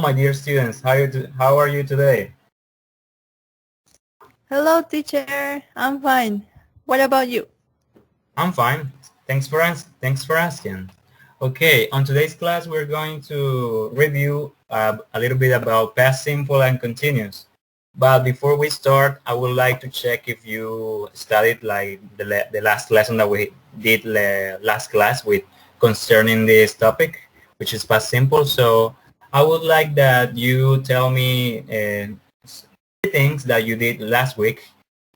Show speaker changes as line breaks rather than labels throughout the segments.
My dear students, how are you today?
Hello, teacher. I'm fine. What about you?
I'm fine. Thanks for asking. Okay, on today's class we're going to review a little bit about past simple and continuous. But before we start, I would like to check if you studied like the last lesson that we did last class with concerning this topic, which is past simple. So I would like that you tell me things that you did last week,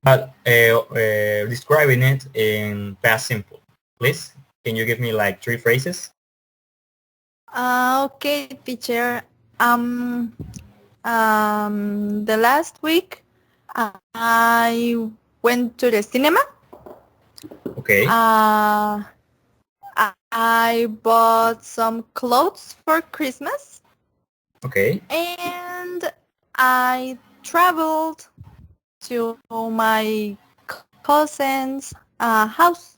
but describing it in past simple. Please, can you give me like three phrases?
Okay, teacher. Um, the last week I went to the cinema.
Okay,
Uh, I bought some clothes for Christmas,
okay.
and I traveled to my cousin's house.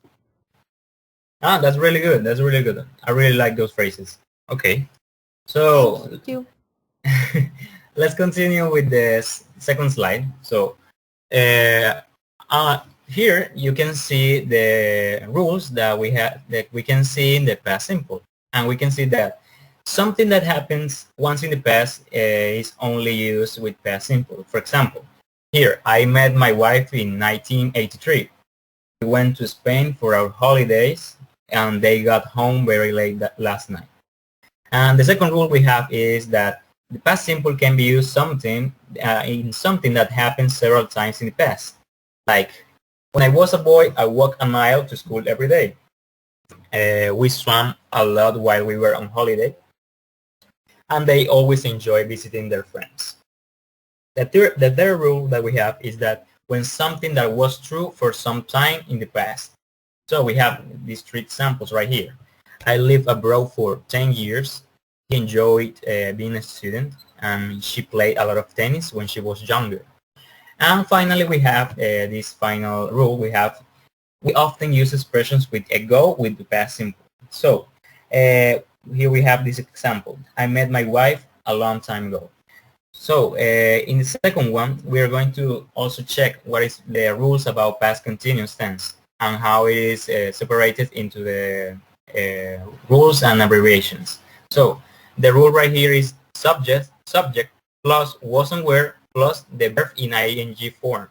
Ah, that's really good. That's really good. I really like those phrases. Okay,
Thank
so
you.
let's continue with the second slide. So uh, here you can see the rules that we can see in the past simple, and we can see that something that happens once in the past is only used with past simple. For example, here I met my wife in 1983. We went to Spain for our holidays, and they got home very late last night. And the second rule we have is that the past simple can be used in something that happened several times in the past. Like, when I was a boy, I walked a mile to school every day. We swam a lot while we were on holiday, and they always enjoy visiting their friends. The third rule that we have is that when something that was true for some time in the past. So we have these three examples right here. I lived abroad for 10 years. He enjoyed being a student, and she played a lot of tennis when she was younger. And finally, we have this final rule. We often use expressions with ago with the past simple. So here we have this example. I met my wife a long time ago. So in the second one, we are going to also check what is the rules about past continuous tense and how it is separated into the rules and abbreviations. So the rule right here is subject plus was and were plus the verb in ing form.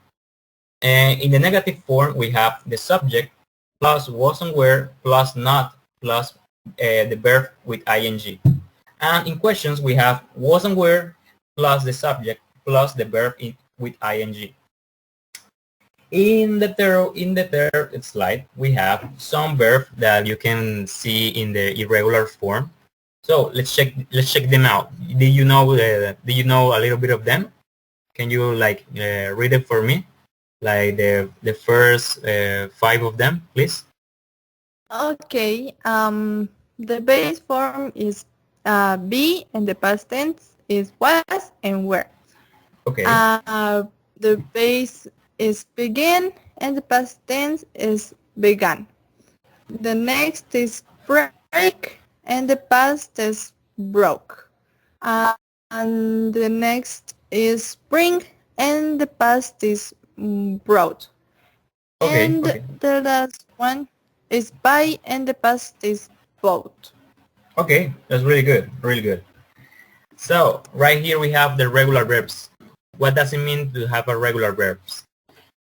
And in the negative form, we have the subject plus was and were plus not plus the verb with ing. And in questions, we have was and were plus the subject plus the verb with ing. In the third slide, we have some verbs that you can see in the irregular form. So let's check them out. Do you know a little bit of them? Can you like read it for me? Like the first five of them, please.
Okay. The base form is be, and the past tense is was and were.
Okay.
Uh, the base is begin, and the past tense is began. The next is break, and the past is broke. And the next is spring, and the past is brought.
Okay.
And
Okay.
the last one is buy, and the past is bought.
Okay. That's really good. Really good. So right here we have the regular verbs. What does it mean to have a regular verbs?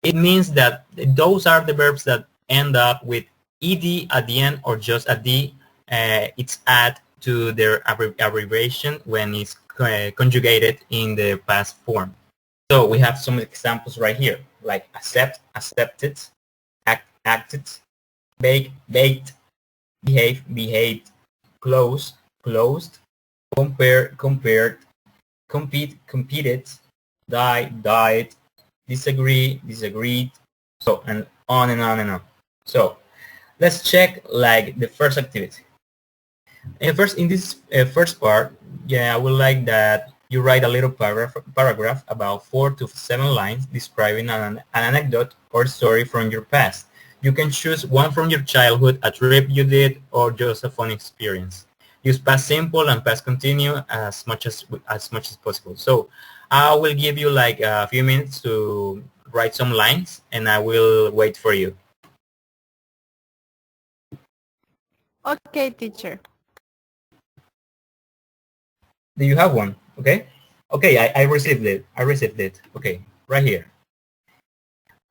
It means that those are the verbs that end up with ed at the end or just a d. It's add to their abbreviation when it's conjugated in the past form. So we have some examples right here, like accept, accepted, acted, bake, baked, behave, behaved, close, closed, compare, compared, compete, competed, die, died, disagree, disagreed, so and on and on and on. So let's check like the first activity. First, in this first part, yeah, I would like that you write a little paragraph about 4 to 7 lines describing an anecdote or story from your past. You can choose one from your childhood, a trip you did, or just a fun experience. use past simple and past continue as much as possible. So I will give you like a few minutes to write some lines, and I will wait for you.
Okay, teacher.
Do you have one? Okay. Okay, I received it. I received it. Okay, right here.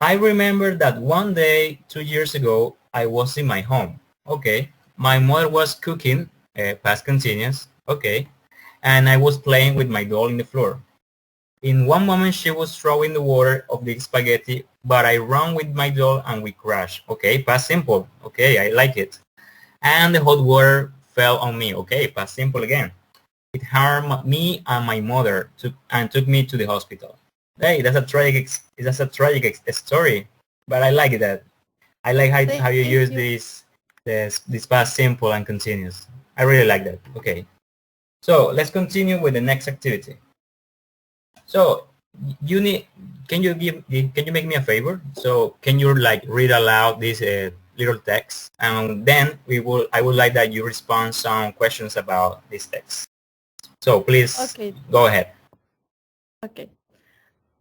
I remember that one day 2 years ago, I was in my home. Okay. My mother was cooking, past continuous. Okay. And I was playing with my doll in the floor. In one moment, she was throwing the water of the spaghetti, but I ran with my doll and we crashed. Okay, past simple. Okay, I like it. And the hot water fell on me. Okay, past simple again. It harmed me and my mother and took me to the hospital. Hey, that's a tragic story, but I like that. I like how you use this past simple and continuous. I really like that. Okay, so let's continue with the next activity. So you need, can you make me a favor? So can you like read aloud this little text, and then I would like that you respond some questions about this text. So please,
okay.
Go ahead.
Okay.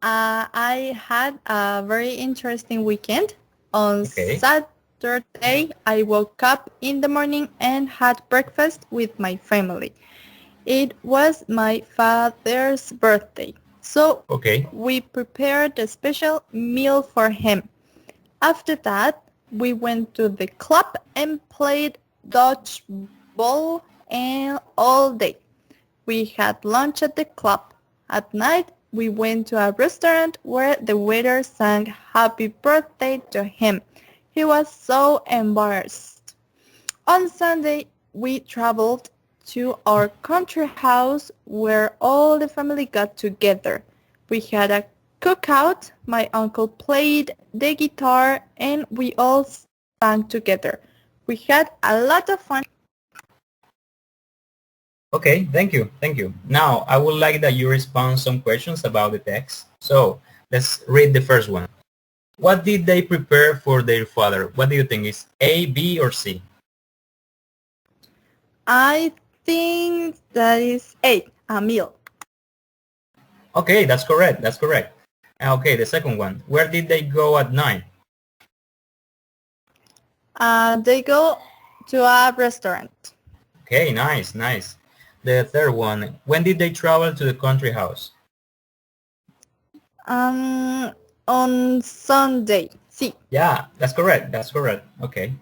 I had a very interesting weekend. On Saturday, I woke up in the morning and had breakfast with my family. It was my father's birthday, so we prepared a special meal for him. After that, we went to the club and played dodgeball all day. We had lunch at the club. At night, we went to a restaurant where the waiter sang happy birthday to him. He was so embarrassed. On Sunday, we traveled to our country house where all the family got together. We had a cookout. My uncle played the guitar and we all sang together. We had a lot of fun.
Okay, thank you. Now, I would like that you respond some questions about the text. So, let's read the first one. What did they prepare for their father? What do you think is A, B, or C?
I think that is a meal.
Okay, that's correct. Okay, the second one. Where did they go at night?
They go to a restaurant.
Okay, nice. The third one. When did they travel to the country house?
On Sunday. C.
Yeah, that's correct. Okay.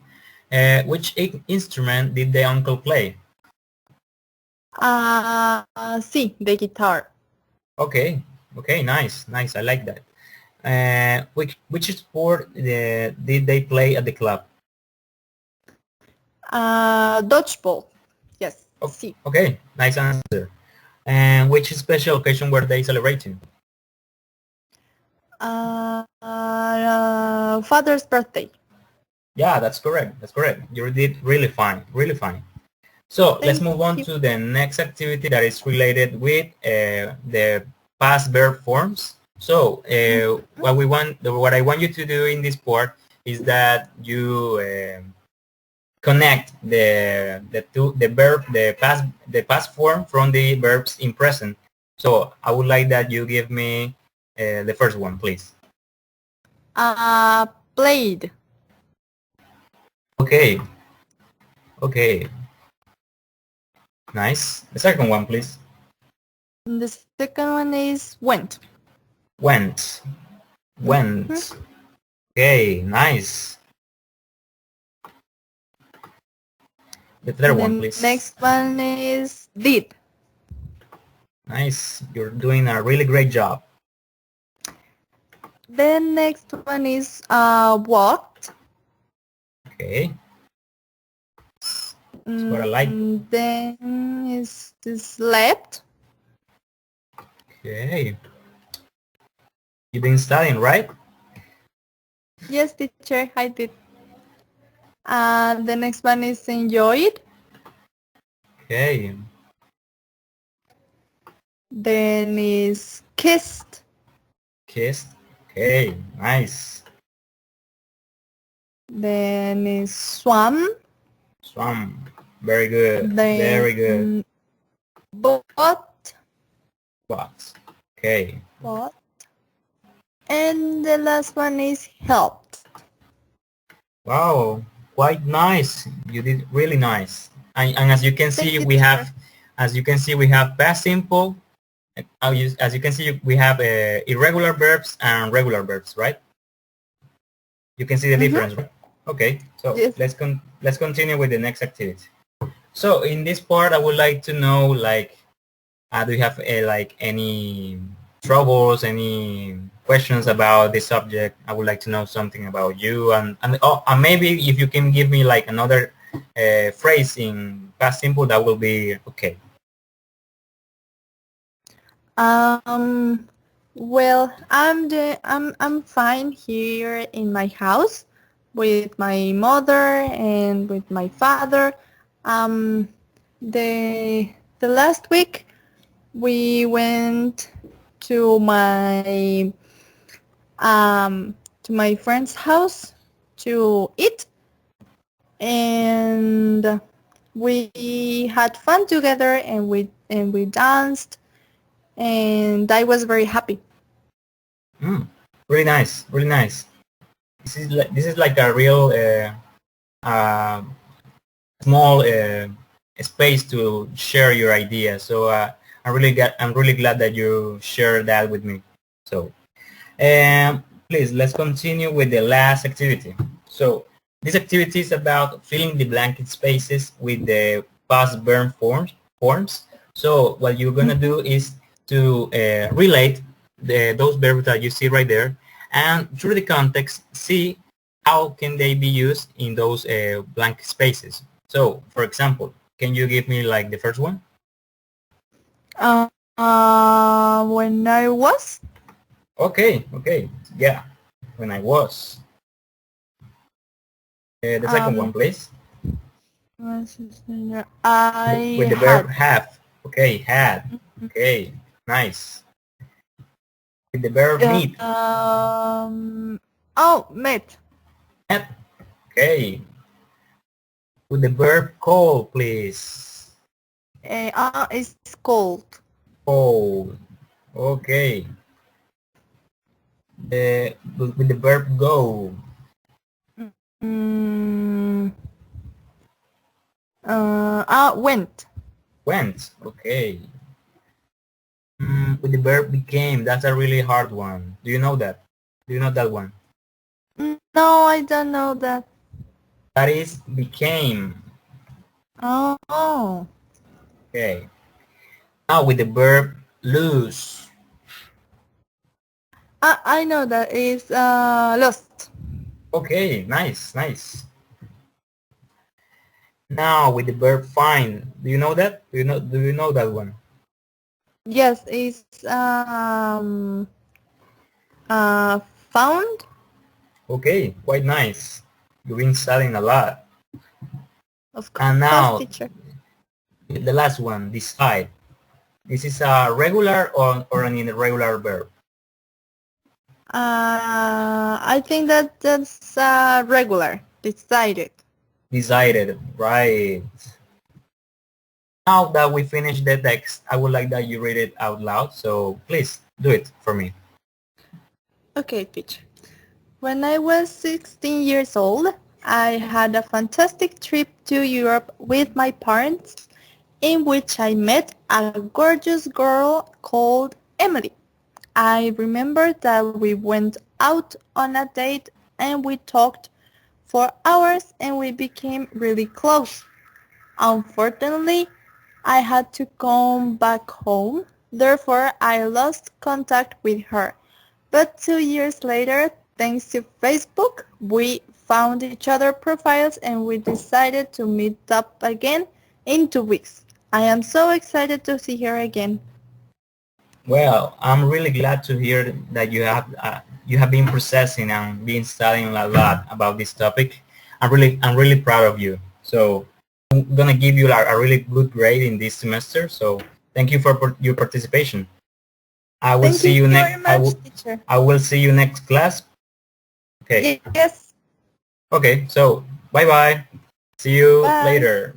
Which instrument did the uncle play?
C. The guitar.
Okay, nice. I like that. Which sport did they play at the club?
Dodgeball. Yes.
Oh,
C.
okay, nice answer. And which special occasion were they celebrating?
Father's birthday.
Yeah, that's correct. You did really fine. So let's move on to the next activity that is related with the past verb forms. So what I want you to do in this part is that you connect the past form from the verbs in present. So I would like that you give me the first one, please.
Played.
Okay. Nice. The second one, please.
The second one is went.
Went. Okay, nice. The third one, please.
Next one is did.
Nice. You're doing a really great job.
The next one is walked.
Okay. That's what I like.
Then is slept.
Okay. You've been studying, right?
Yes, teacher, I did. The next one is enjoyed.
Okay.
Then is kissed.
Okay, nice.
Then is swam.
Very good. Very good.
Then bought,
Box. Okay.
bought. And the last one is helped.
Wow. Quite nice. You did really nice. And as you can
Thank
see,
you,
we
teacher.
have past simple. As you can see, we have irregular verbs and regular verbs, right? You can see the
Mm-hmm.
difference, right? Okay. So
Yes.
let's continue with the next activity. So in this part, I would like to know, like, do you have like any troubles, any questions about this subject? I would like to know something about you, and maybe if you can give me like another phrase in past simple, that will be okay.
Well, I'm fine here in my house with my mother and with my father. Um, the last week we went to my friend's house to eat, and we had fun together, and we danced, and I was very happy.
Really nice, really nice. This is like a real uh, small space to share your ideas. So I'm really glad that you shared that with me. So please, let's continue with the last activity. So this activity is about filling the blank spaces with the past verb forms. So what you're gonna do is to relate those verbs that you see right there, and through the context, see how can they be used in those blank spaces. So, for example, can you give me like the first one?
When I was,
Okay, okay, yeah, when I was. The second one,
um,
please. With
I
the verb
had,
have. Okay, had. Okay, nice. With the verb meet.
met,
Met. Okay. With the verb call, please.
it's cold.
Call. Okay. With the verb go.
Mm, went.
Went. Okay. With the verb became. That's a really hard one. Do you know that? Do you know that one?
No, I don't know that.
That is became.
Oh,
Okay. Now with the verb lose.
I know that is lost.
Okay, nice, nice. Now with the verb find. Do you know that? Do you know that one?
Yes, it's found.
Okay, quite nice. You've been studying a lot.
Of
And
course,
now
teacher.
the last one, decide. This is a regular or an irregular verb.
I think that that's regular. Decided.
Decided, right. Now that we finished the text, I would like that you read it out loud. So please do it for me.
Okay, teacher. When I was 16 years old, I had a fantastic trip to Europe with my parents, in which I met a gorgeous girl called Emily. I remember that we went out on a date and we talked for hours and we became really close. Unfortunately, I had to come back home, therefore I lost contact with her. But 2 years later, thanks to Facebook, we found each other profiles and we decided to meet up again in 2 weeks. I am so excited to see her again.
Well, I'm really glad to hear that you have been processing and been studying a lot about this topic. I'm really proud of you. So I'm gonna give you a really good grade in this semester. So thank you for your participation. I will
Thank
see
you
you next.
very much, teacher.
I will see you next class. Okay.
Yes.
Okay. So bye bye. See you
Bye.
later.